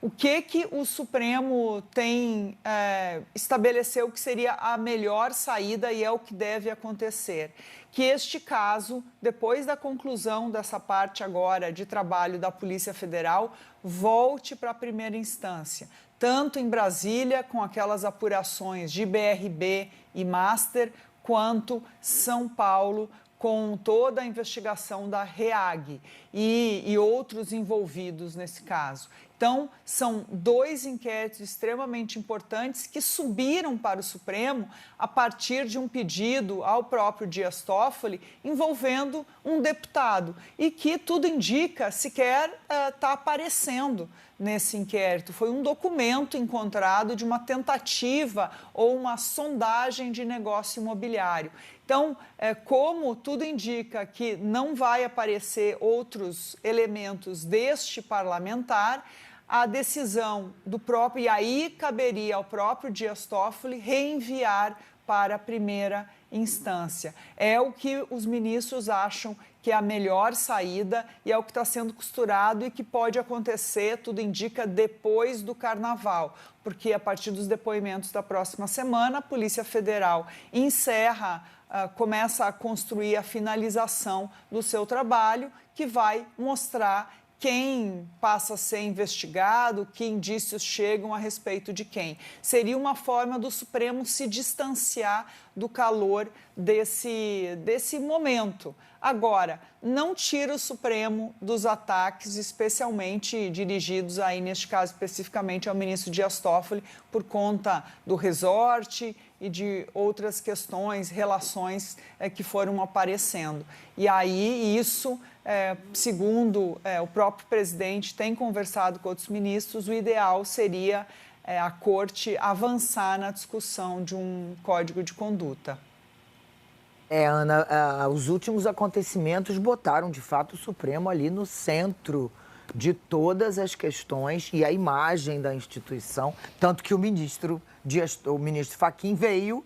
O que o Supremo tem estabeleceu que seria a melhor saída e é o que deve acontecer? Que este caso, depois da conclusão dessa parte agora de trabalho da Polícia Federal, volte para a primeira instância, tanto em Brasília, com aquelas apurações de BRB e Master, quanto São Paulo, com toda a investigação da REAG e outros envolvidos nesse caso. Então, são dois inquéritos extremamente importantes que subiram para o Supremo a partir de um pedido ao próprio Dias Toffoli envolvendo um deputado e que tudo indica sequer está aparecendo nesse inquérito. Foi um documento encontrado de uma tentativa ou uma sondagem de negócio imobiliário. Então, como tudo indica que não vai aparecer outros elementos deste parlamentar, a decisão do próprio, e aí caberia ao próprio Dias Toffoli reenviar para a primeira instância. É o que os ministros acham que é a melhor saída e é o que está sendo costurado e que pode acontecer, tudo indica, depois do Carnaval, porque a partir dos depoimentos da próxima semana, a Polícia Federal encerra, começa a construir a finalização do seu trabalho, que vai mostrar quem passa a ser investigado, que indícios chegam a respeito de quem. Seria uma forma do Supremo se distanciar do calor desse momento. Agora, não tira o Supremo dos ataques, especialmente dirigidos aí, neste caso, especificamente ao ministro Dias Toffoli, por conta do resort e de outras questões, relações que foram aparecendo. E aí, isso, segundo o próprio presidente tem conversado com outros ministros, o ideal seria a Corte avançar na discussão de um código de conduta. Ana, os últimos acontecimentos botaram, de fato, o Supremo ali no centro de todas as questões e a imagem da instituição, tanto que o ministro Fachin veio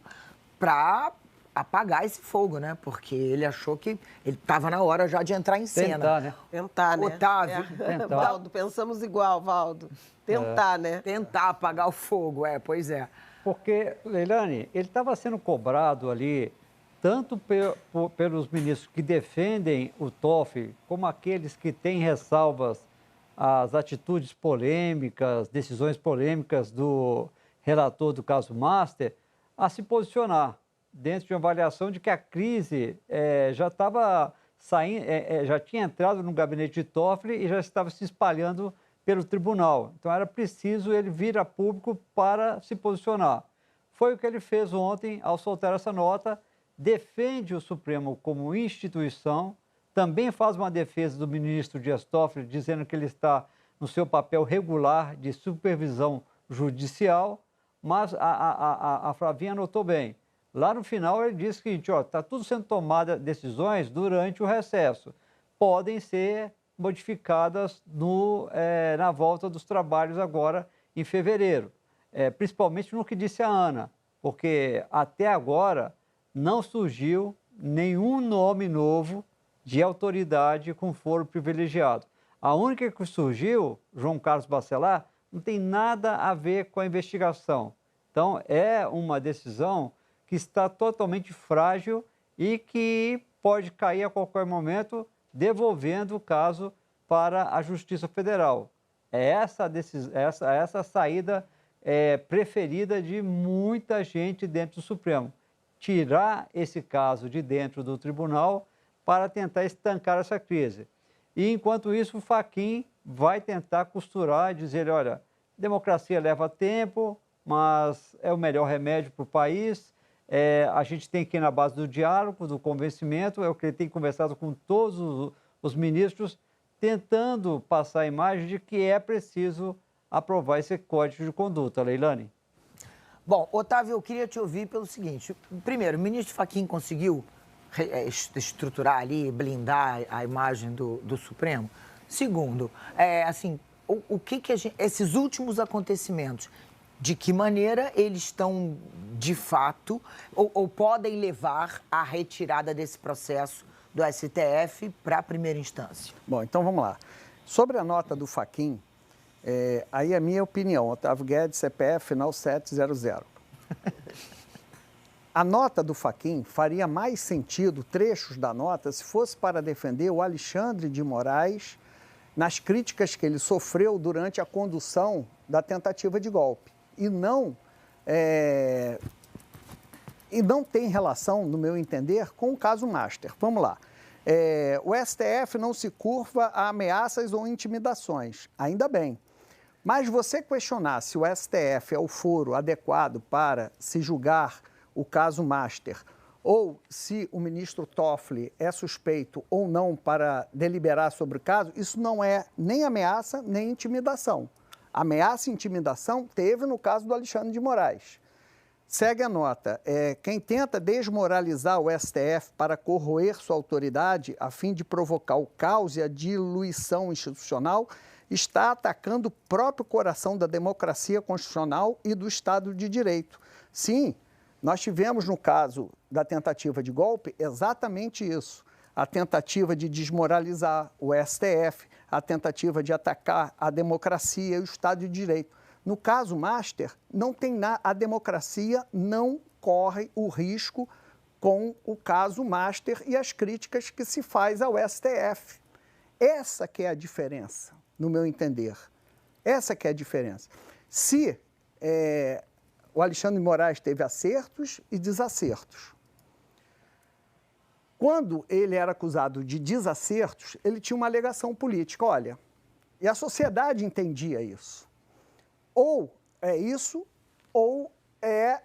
para apagar esse fogo, né? Porque ele achou que ele estava na hora já de entrar em cena. Tentar, né? Otávio. Tentar. Valdo, pensamos igual, Valdo. Tentar, né? Tentar apagar o fogo, pois é. Porque, Leilane, ele estava sendo cobrado ali tanto pelos ministros que defendem o Toffoli, como aqueles que têm ressalvas às atitudes polêmicas, decisões polêmicas do relator do caso Master, a se posicionar dentro de uma avaliação de que a crise já estava saindo, já tinha entrado no gabinete de Toffoli e já estava se espalhando pelo tribunal. Então era preciso ele vir a público para se posicionar. Foi o que ele fez ontem ao soltar essa nota. Defende o Supremo como instituição, também faz uma defesa do ministro Dias Toffoli, dizendo que ele está no seu papel regular de supervisão judicial, mas a Flavinha notou bem. Lá no final ele disse que está tudo sendo tomado decisões durante o recesso. Podem ser modificadas na volta dos trabalhos agora em fevereiro, principalmente no que disse a Ana, porque até agora não surgiu nenhum nome novo de autoridade com foro privilegiado. A única que surgiu, João Carlos Bacelar, não tem nada a ver com a investigação. Então, é uma decisão que está totalmente frágil e que pode cair a qualquer momento, devolvendo o caso para a Justiça Federal. É essa saída preferida de muita gente dentro do Supremo. Tirar esse caso de dentro do tribunal para tentar estancar essa crise. E, enquanto isso, o Fachin vai tentar costurar e dizer, olha, democracia leva tempo, mas é o melhor remédio para o país, a gente tem que ir na base do diálogo, do convencimento, é o que ele tem conversado com todos os ministros, tentando passar a imagem de que é preciso aprovar esse código de conduta. Leilane? Bom, Otávio, eu queria te ouvir pelo seguinte. Primeiro, o ministro Fachin conseguiu estruturar ali, blindar a imagem do Supremo? Segundo, o que esses últimos acontecimentos, de que maneira eles estão, de fato, ou podem levar à retirada desse processo do STF para a primeira instância? Bom, então vamos lá. Sobre a nota do Fachin, Aí é a minha opinião, Otávio Guedes, CPF, final 700. A nota do Fachin faria mais sentido, trechos da nota, se fosse para defender o Alexandre de Moraes nas críticas que ele sofreu durante a condução da tentativa de golpe. E não tem relação, no meu entender, com o caso Master. Vamos lá. O STF não se curva a ameaças ou intimidações, ainda bem. Mas você questionar se o STF é o foro adequado para se julgar o caso Master, ou se o ministro Toffoli é suspeito ou não para deliberar sobre o caso, isso não é nem ameaça nem intimidação. Ameaça e intimidação teve no caso do Alexandre de Moraes. Segue a nota. Quem tenta desmoralizar o STF para corroer sua autoridade a fim de provocar o caos e a diluição institucional está atacando o próprio coração da democracia constitucional e do Estado de Direito. Sim, nós tivemos no caso da tentativa de golpe exatamente isso. A tentativa de desmoralizar o STF, a tentativa de atacar a democracia e o Estado de Direito. No caso Master, a democracia não corre o risco com o caso Master e as críticas que se faz ao STF. Essa que é a diferença, no meu entender. Essa que é a diferença. Se o Alexandre de Moraes teve acertos e desacertos. Quando ele era acusado de desacertos, ele tinha uma alegação política, olha, e a sociedade entendia isso. Ou é isso, ou é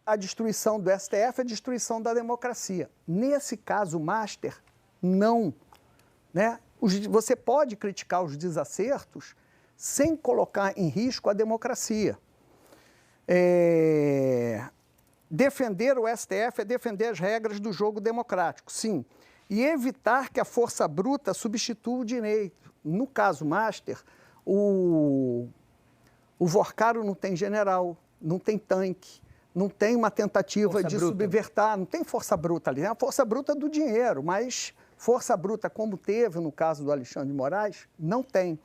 a destruição do STF, a destruição da democracia. Nesse caso, Master, não. Né? Você pode criticar os desacertos sem colocar em risco a democracia. Defender o STF é defender as regras do jogo democrático, sim. E evitar que a força bruta substitua o direito. No caso Master, o Vorcaro não tem general, não tem tanque, não tem uma tentativa de subvertar, não tem força bruta ali. É a força bruta do dinheiro, mas força bruta como teve no caso do Alexandre de Moraes, não tem.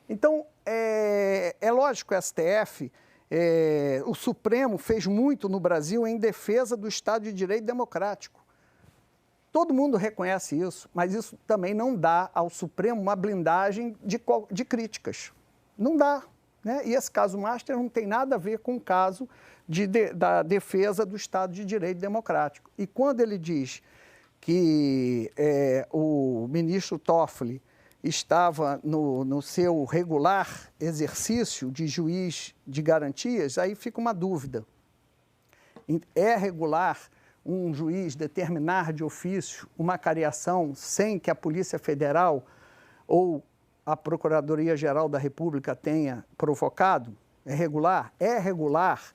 Então, é lógico que o STF, o Supremo fez muito no Brasil em defesa do Estado de Direito democrático. Todo mundo reconhece isso, mas isso também não dá ao Supremo uma blindagem de críticas. Não dá. Né? E esse caso Master não tem nada a ver com o caso da defesa do Estado de Direito democrático. E quando ele diz que o ministro Toffoli estava no seu regular exercício de juiz de garantias, aí fica uma dúvida. É regular um juiz determinar de ofício uma cariação sem que a Polícia Federal ou a Procuradoria-Geral da República tenha provocado? É regular? É regular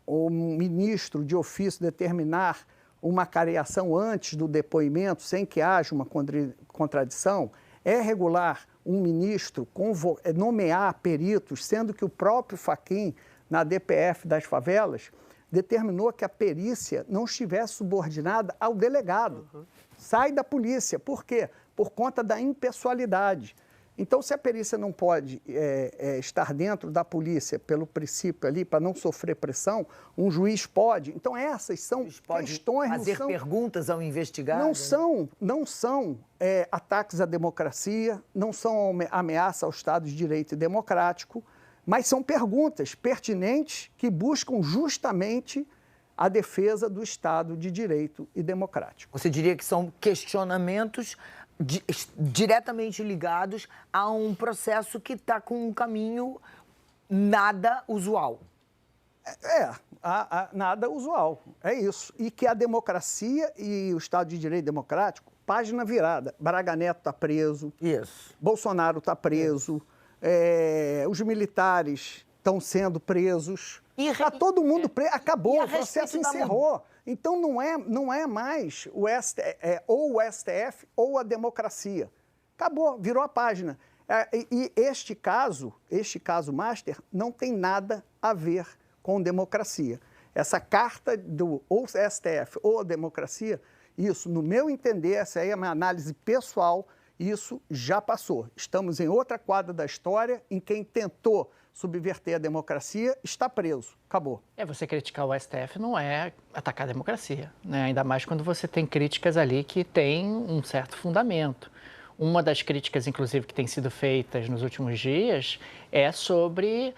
o ministro de ofício determinar uma cariação antes do depoimento, sem que haja uma contradição? É regular um ministro nomear peritos, sendo que o próprio Fachin, na DPF das favelas, determinou que a perícia não estivesse subordinada ao delegado. Sai da polícia. Por quê? Por conta da impessoalidade. Então, se a perícia não pode estar dentro da polícia pelo princípio ali, para não sofrer pressão, um juiz pode. Então, essas são questões... fazer perguntas ao investigado? Não são ataques à democracia, não são ameaça ao Estado de Direito democrático, mas são perguntas pertinentes que buscam justamente a defesa do Estado de Direito e democrático. Você diria que são questionamentos diretamente ligados a um processo que está com um caminho nada usual. Nada usual, é isso. E que a democracia e o Estado de Direito democrático, página virada. Braga Neto está preso, isso. Bolsonaro está preso, os militares estão sendo presos, está todo mundo preso, acabou, o processo encerrou. Então, não é mais ou o STF ou a democracia. Acabou, virou a página. E este caso Master não tem nada a ver com democracia. Essa carta do ou STF ou a democracia, isso, no meu entender, essa aí é uma análise pessoal, Isso já passou. Estamos em outra quadra da história em quem tentou subverter a democracia está preso. Acabou. Você criticar o STF não é atacar a democracia, né? Ainda mais quando você tem críticas ali que têm um certo fundamento. Uma das críticas, inclusive, que tem sido feitas nos últimos dias é sobre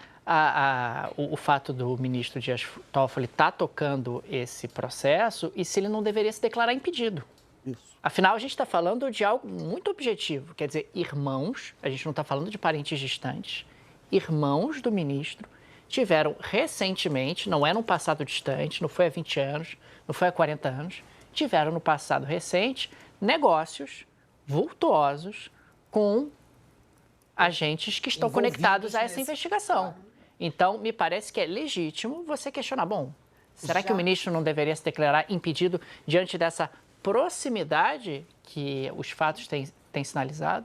o fato do ministro Dias Toffoli estar tocando esse processo e se ele não deveria se declarar impedido. Isso. Afinal, a gente está falando de algo muito objetivo, quer dizer, irmãos, a gente não está falando de parentes distantes, irmãos do ministro tiveram recentemente, não é num passado distante, não foi há 20 anos, não foi há 40 anos, tiveram no passado recente negócios vultuosos com agentes que estão conectados a essa investigação. Então, me parece que é legítimo você questionar, bom, será que o ministro não deveria se declarar impedido diante dessa proximidade que os fatos têm sinalizado?